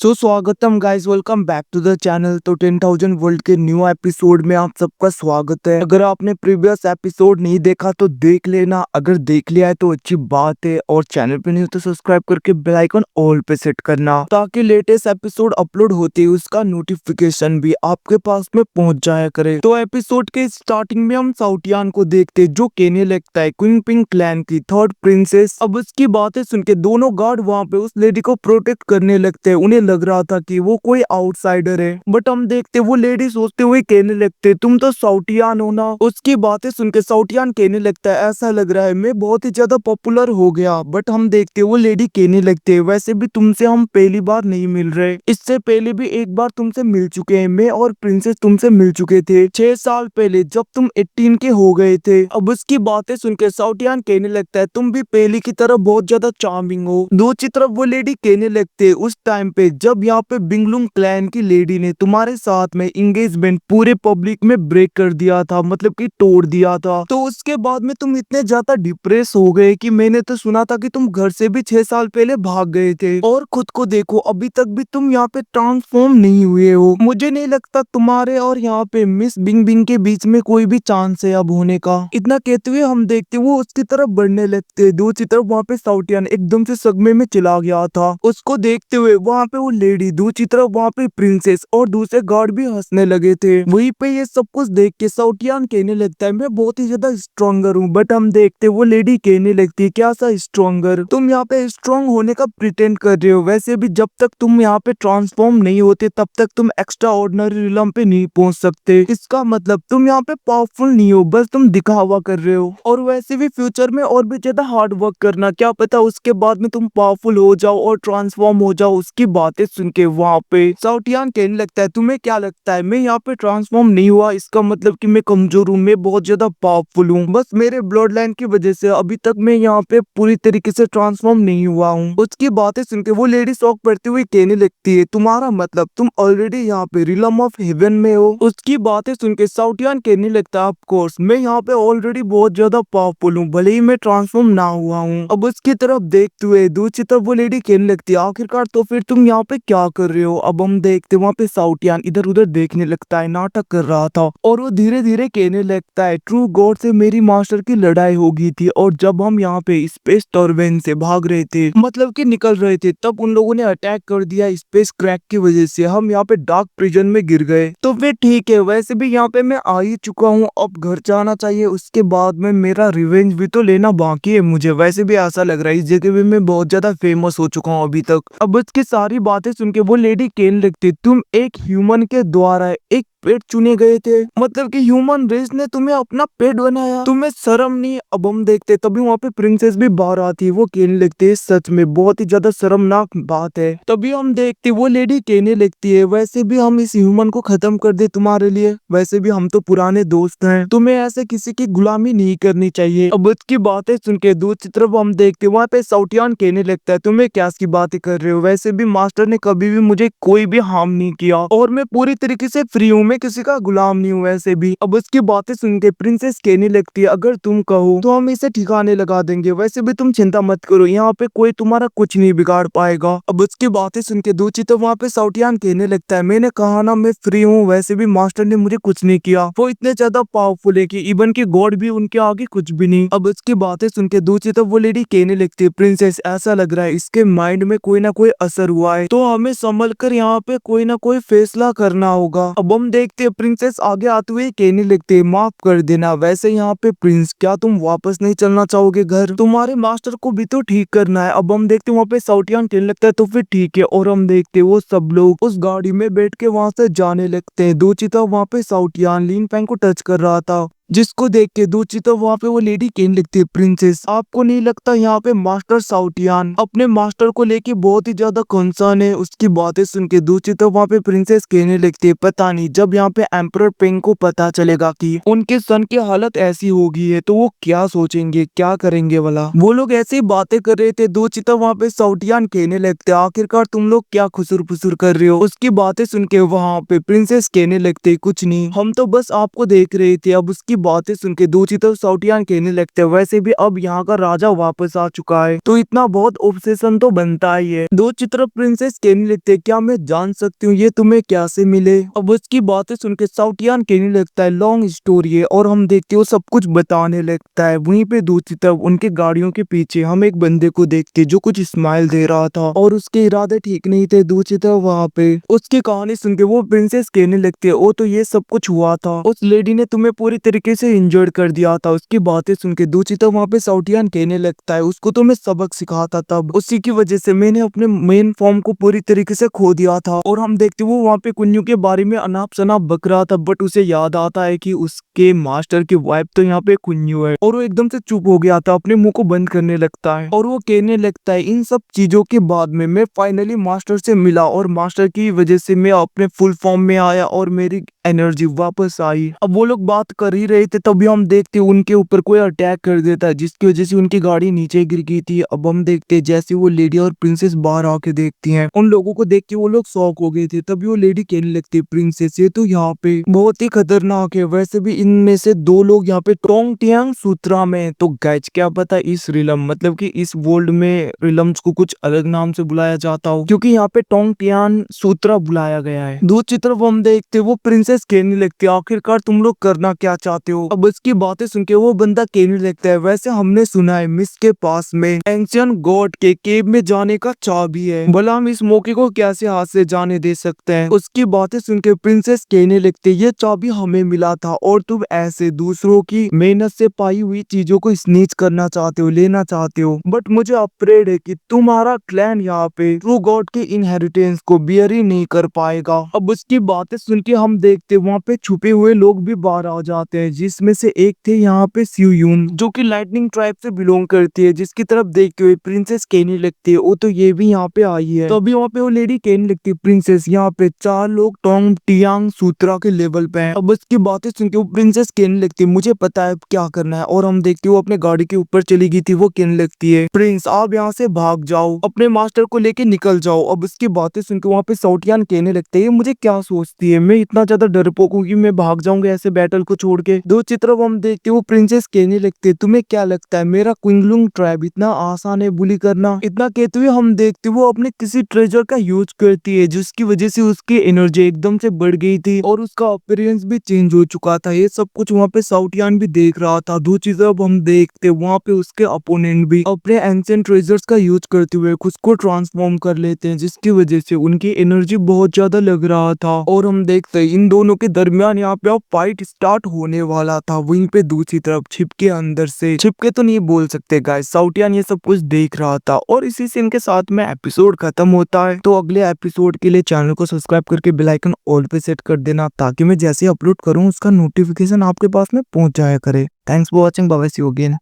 सो स्वागतम guys, welcome back to the channel. तो 10,000 world के न्यू एपिसोड में आप सबका स्वागत है। अगर आपने प्रीवियस एपिसोड नहीं देखा तो देख लेना, अगर देख लिया है तो अच्छी बात है, और चैनल पे नहीं हो तो सब्सक्राइब करके बेल आइकन ऑल पे सेट करना ताकि लेटेस्ट एपिसोड अपलोड होते ही उसका नोटिफिकेशन भी आपके पास में पहुंच जाया करे। तो एपिसोड के स्टार्टिंग में हम साउटियान को देखते जो कहने लगता है क्वीन पिंक क्लैन की थर्ड प्रिंसेस। अब उसकी बातें सुन के दोनों गार्ड वहाँ पे उस लेडी को प्रोटेक्ट करने लगते हैं। उन्हें लग रहा था कि वो कोई आउटसाइडर है, बट हम देखते वो लेडी सोचते हुए कहने लगते तुम तो साउटियान हो ना। उसकी बातें सुन के साउटियान कहने लगता है ऐसा लग रहा है मैं बहुत ही ज्यादा पॉपुलर हो गया। बट हम देखते वो लेडी कहने लगते वैसे भी तुमसे हम पहली बार नहीं मिल रहे, इससे पहले भी एक बार तुमसे मिल चुके हैं। मैं और प्रिंसेस तुमसे मिल चुके थे 6 साल पहले जब तुम 18 के हो गए थे। अब उसकी बातें सुन के साउटियान कहने लगता है तुम भी पहले की तरह बहुत ज्यादा चार्मिंग हो। दूसरी तरफ वो लेडी कहने लगते उस टाइम पे जब यहाँ पे बिंगलुंग क्लैन की लेडी ने तुम्हारे साथ में इंगेजमेंट पूरे पब्लिक में ब्रेक कर दिया था, मतलब कि तोड़ दिया था, तो उसके बाद में तुम इतने ज्यादा डिप्रेस हो गए कि मैंने तो सुना था कि तुम घर से भी 6 साल पहले भाग गए थे। और खुद को देखो अभी तक भी तुम यहाँ पे ट्रांसफॉर्म नहीं हुए हो। मुझे नहीं लगता तुम्हारे और यहाँ पे मिस बिंग बिंग के बीच में कोई भी चांस है अब होने का। इतना कहते हुए हम देखते वो उसकी तरफ बढ़ने लगते। दूसरी तरफ वहाँ पे साउटियान एकदम से सदमे में चला गया था। उसको देखते हुए वहाँ पे वो लेडी, दूसरी तरफ वहाँ पे प्रिंसेस और दूसरे गार्ड भी हंसने लगे थे। वहीं पे ये सब कुछ देख के साउटियान कहने लगता है मैं बहुत ही ज्यादा स्ट्रॉन्गर हूँ। बट हम देखते वो लेडी कहने लगती है क्या सा स्ट्रॉन्गर, तुम यहाँ पे स्ट्रॉन्ग होने का प्रिटेंड कर रहे हो। वैसे भी जब तक तुम यहाँ पे ट्रांसफॉर्म नहीं होते तब तक तुम एक्स्ट्रा ऑर्डिनरी रिलम पे नहीं पहुंच सकते। इसका मतलब तुम यहाँ पे पावरफुल नहीं हो, बस तुम दिखावा कर रहे हो। और वैसे भी फ्यूचर में और भी ज्यादा हार्ड वर्क करना, क्या पता उसके बाद में तुम पावरफुल हो जाओ और ट्रांसफॉर्म हो जाओ। उसकी बातें सुन के वहाँ पे साउटियान कहने लगता है तुम्हें क्या लगता है मैं यहाँ पे ट्रांसफॉर्म नहीं हुआ इसका मतलब कि मैं कमजोर हूँ, मैं बहुत ज्यादा पावरफुल हूँ। बस मेरे ब्लड लाइन की वजह से अभी तक मैं यहाँ पे पूरी तरीके से ट्रांसफॉर्म नहीं हुआ हूँ। उसकी बातें सुन के वो लेडी शॉक पड़ती हुई कहने लगती है तुम्हारा मतलब तुम ऑलरेडी यहाँ पे रिलम ऑफ हेवन में हो। उसकी बातें सुन के साउटियान कहने लगता है ऑफ कोर्स मैं यहाँ पे ऑलरेडी बहुत ज्यादा पावरफुल हूँ, भले ही मैं ट्रांसफॉर्म ना हुआ हूँ। अब उसकी तरफ देखते हुए दूसरी तरफ वो लेडी कहने लगती है आखिरकार तो फिर तुम यहाँ पे क्या कर रहे हो। अब हम देखते वहाँ पे साउटियान इधर उधर देखने लगता है, नाटक कर रहा था, और वो धीरे धीरे कहने लगता है ट्रू गॉड से मेरी मास्टर की लड़ाई हो गई थी, और जब हम यहाँ पे स्पेस टर्बाइन से भाग रहे थे, मतलब कि निकल रहे थे, तब उन लोगों ने अटैक कर दिया। स्पेस क्रैक की वजह से हम यहाँ पे डार्क प्रिजन में गिर गए। तो फिर ठीक है, वैसे भी यहाँ पे मैं आ ही चुका हूँ, अब घर जाना चाहिए। उसके बाद में मेरा रिवेंज भी तो लेना बाकी है मुझे। वैसे भी ऐसा लग रहा है इस जगह पे मैं बहुत ज्यादा फेमस हो चुका हूँ अभी तक। अब उसकी सारी बातें सुन के वो लेडी कहने लगती तुम एक ह्यूमन के द्वारा एक पेट चुने गए थे, मतलब कि ह्यूमन रेस ने तुम्हें अपना पेट बनाया, तुम्हें शर्म नहीं। अब हम देखते तभी वहाँ पे प्रिंसेस भी बाहर आती है, वो कहने लगती है सच में बहुत ही ज्यादा शर्मनाक बात है। तभी हम देखते वो लेडी कहने लगती है वैसे भी हम इस ह्यूमन को खत्म कर दे तुम्हारे लिए, वैसे भी हम तो पुराने दोस्त हैं, तुम्हें ऐसे किसी की गुलामी नहीं करनी चाहिए। अब उसकी बातें सुन के दूसरी तरफ हम देखते वहाँ पे साउटियान कहने लगता है तुम्हें क्या की बातें कर रहे हो, वैसे भी मास्टर ने कभी भी मुझे कोई भी हार्म नहीं किया और मैं पूरी तरीके से फ्री हूँ, मैं किसी का गुलाम नहीं हूँ वैसे भी। अब उसकी बातें सुन के प्रिंसेस कहने लगती है अगर तुम कहो तो हम इसे ठिकाने लगा देंगे, वैसे भी तुम चिंता मत करो, यहाँ पे कोई तुम्हारा कुछ नहीं बिगाड़ पाएगा। अब उसकी बातें सुन के दूसरी तो वहाँ पे साउटियान कहने लगता है मैंने कहा ना मैं फ्री हूँ, वैसे भी मास्टर ने मुझे कुछ नहीं किया, वो इतने ज्यादा पावरफुल है कि इवन की गॉड भी उनके आगे कुछ भी नहीं। अब उसकी बातें सुन के दूसरी तो वो लेडी कहने लगती है प्रिंसेस ऐसा लग रहा है इसके माइंड में कोई ना कोई असर हुआ है, तो हमें संभल कर यहाँ पे कोई ना कोई फैसला करना होगा। अब हम देखते प्रिंसेस आगे आते हुए कहने लगते माफ कर देना, वैसे यहाँ पे प्रिंस क्या तुम वापस नहीं चलना चाहोगे घर, तुम्हारे मास्टर को भी तो ठीक करना है। अब हम देखते वहाँ पे साउटियान कहने लगता है तो फिर ठीक है, और हम देखते वो सब लोग उस गाड़ी में बैठ के वहाँ से जाने लगते हैं। दूसरी तरफ वहाँ पे साउटियान लिन फैंग को टच कर रहा था, जिसको देख के दूसरी तो वहाँ पे वो लेडी कहने लगती है प्रिंसेस आपको नहीं लगता यहाँ पे मास्टर साउटियान अपने मास्टर को लेके बहुत ही ज्यादा कंसर्न है। उसकी बातें सुन के दूसरी तो वहाँ पे प्रिंसेस कहने लगती है पता नहीं जब यहाँ पे एम्परर पेंग को पता चलेगा कि उनके सन की हालत ऐसी हो गई है तो वो क्या सोचेंगे क्या करेंगे वाला। वो लोग ऐसी बातें कर रहे थे, दूसरी तो वहाँ पे साउटियान कहने लगते आखिरकार तुम लोग क्या खुसुर फुसुर कर रहे हो। उसकी बातें सुन के वहाँ पे प्रिंसेस कहने लगते कुछ नहीं, हम तो बस आपको देख रहे थे। अब उसकी बातें सुन के दूसरी तरफ साउटियान कहने लगते हैं वैसे भी अब यहाँ का राजा वापस आ चुका है, तो इतना बहुत ऑब्सेशन तो बनता ही है। दूसरी तरफ प्रिंसेस कहने लगते हैं क्या मैं जान सकती हूँ ये तुम्हें कैसे मिले। अब उसकी बातें सुन के साउटियान कहने लगता है लॉन्ग स्टोरी है, और हम देखते वो सब कुछ बताने लगता है। वहीं पे दूसरी तरफ उनके गाड़ियों के पीछे हम एक बंदे को देखते जो कुछ स्माइल दे रहा था और उसके इरादे ठीक नहीं थे। दूसरी तरफ वहाँ पे उसकी कहानी सुन के वो प्रिंसेस कहने लगती है ओ तो ये सब कुछ हुआ था, उस लेडी ने तुम्हें पूरी तरीके से इंजर्ड कर दिया था। उसकी बातें सुन के दूसरी तरफ वहाँ पे साउटियान कहने लगता है उसको तो मैं सबक सिखाता तब, उसी की वजह से मैंने अपने मेन फॉर्म को पूरी तरीके से खो दिया था। और हम देखते वो वहाँ पे कुन्नू के बारे में अनाप शनाप बक रहा था, बट उसे याद आता है कि उसके मास्टर की वाइफ तो यहाँ पे कुन्नू है, और वो एकदम से चुप हो गया था, अपने मुंह को बंद करने लगता है और वो कहने लगता है इन सब चीजों के बाद में मैं फाइनली मास्टर से मिला और मास्टर की वजह से मैं अपने फुल फॉर्म में आया और मेरी एनर्जी वापस आई। अब वो लोग बात कर ही रहे थे तभी हम देखते उनके ऊपर कोई अटैक कर देता है जिसकी वजह से उनकी गाड़ी नीचे गिर गई थी। अब हम देखते जैसे वो लेडी और प्रिंसेस बाहर आके देखती हैं, उन लोगों को देख के वो लोग शॉक हो गए थे। तभी वो लेडी कहने लगती है प्रिंसेस ये तो यहाँ पे बहुत ही खतरनाक है, वैसे भी इनमें से 2 लोग यहाँ पे टोंग टियांग सूत्रा में, तो गैज क्या पता इस रिलम मतलब कि इस वर्ल्ड में रिलम्स को कुछ अलग नाम से बुलाया जाता हो, क्योंकि यहाँ पे टोंग टियान सूत्रा बुलाया गया है। दूसरी तरफ हम देखते वो प्रिंसेस कहने लगती है आखिरकार तुम लोग करना क्या चाहते हो। अब उसकी बातें सुन के वो बंदा कहने लगता है वैसे हमने सुना है मिस के पास में एंशियंट गॉड के केव में जाने का चाबी है, भला हम इस मौके को कैसे हाथ से जाने दे सकते हैं। उसकी बातें सुन के प्रिंसेस कहने लगती है ये चाबी हमें मिला था और तुम ऐसे दूसरों की मेहनत से पाई हुई चीजों को स्नीच करना चाहते हो, लेना चाहते हो, बट मुझे अफ्रेड है कि तुम्हारा क्लैन यहाँ पे ट्रू गॉड के इनहेरिटेंस को बियर ही नहीं कर पाएगा। अब उसकी बातें सुन के हम देखते वहाँ पे छुपे हुए लोग भी बाहर आ जाते हैं, जिसमें से एक थे यहाँ पे स्यूयून जो कि लाइटनिंग ट्राइब से बिलोंग करती है, जिसकी तरफ देखते हुए प्रिंसेस कहने लगती है वो तो ये भी यहाँ पे आई है। तो अभी वहाँ पे वो लेडी कहने लगती है प्रिंसेस यहाँ पे 4 लोग टोंग टियांग सूत्रा के लेवल पे हैं। अब उसकी बातें सुन के वो प्रिंसेस कहने लगती है मुझे पता है क्या करना है, और हम देखते वो अपने गाड़ी के ऊपर चली गई थी। वो कहने लगती है प्रिंस आप यहाँ से भाग जाओ, अपने मास्टर को लेके निकल जाओ। अब उसकी बातें सुन के वहाँ पे साउटियान कहने लगते है मुझे क्या सोचती है, मैं इतना ज्यादा डरपोक हूँ कि मैं भाग जाऊंगा ऐसे बैटल को छोड़ के। दूसरी तरफ हम देखते वो प्रिंसेस कहने लगते तुम्हें क्या लगता है मेरा क्विंगलुंग ट्राइब इतना आसान है बुली करना। इतना कहते हुए हम देखते वो अपने किसी ट्रेजर का यूज करती है जिसकी वजह से उसकी एनर्जी एकदम से बढ़ गई थी और उसका अपीयरेंस भी चेंज हो चुका था। ये सब कुछ वहाँ पे साउटियान भी देख रहा था। दूसरी तरफ हम देखते वहाँ पे उसके अपोनेंट भी अपने एंशिएंट ट्रेजर्स का यूज करते हुए खुद को ट्रांसफॉर्म कर लेते हैं, जिसकी वजह से उनकी एनर्जी बहुत ज्यादा लग रहा था। और हम देखते इन दोनों के दरमियान यहाँ पे अब फाइट स्टार्ट होने वाला था। वहीं पे दूसरी तरफ छिपके अंदर से, छिपके तो नहीं बोल सकते गाइस, साउटियान ये सब कुछ देख रहा था। और इसी सीन के साथ में एपिसोड खत्म होता है। तो अगले एपिसोड के लिए चैनल को सब्सक्राइब करके बेल आइकन ऑल पे सेट कर देना, ताकि मैं जैसे अपलोड करूँ उसका नोटिफिकेशन आपके पास में पहुंच जाया करे। Thanks for watching, bye bye, see you again.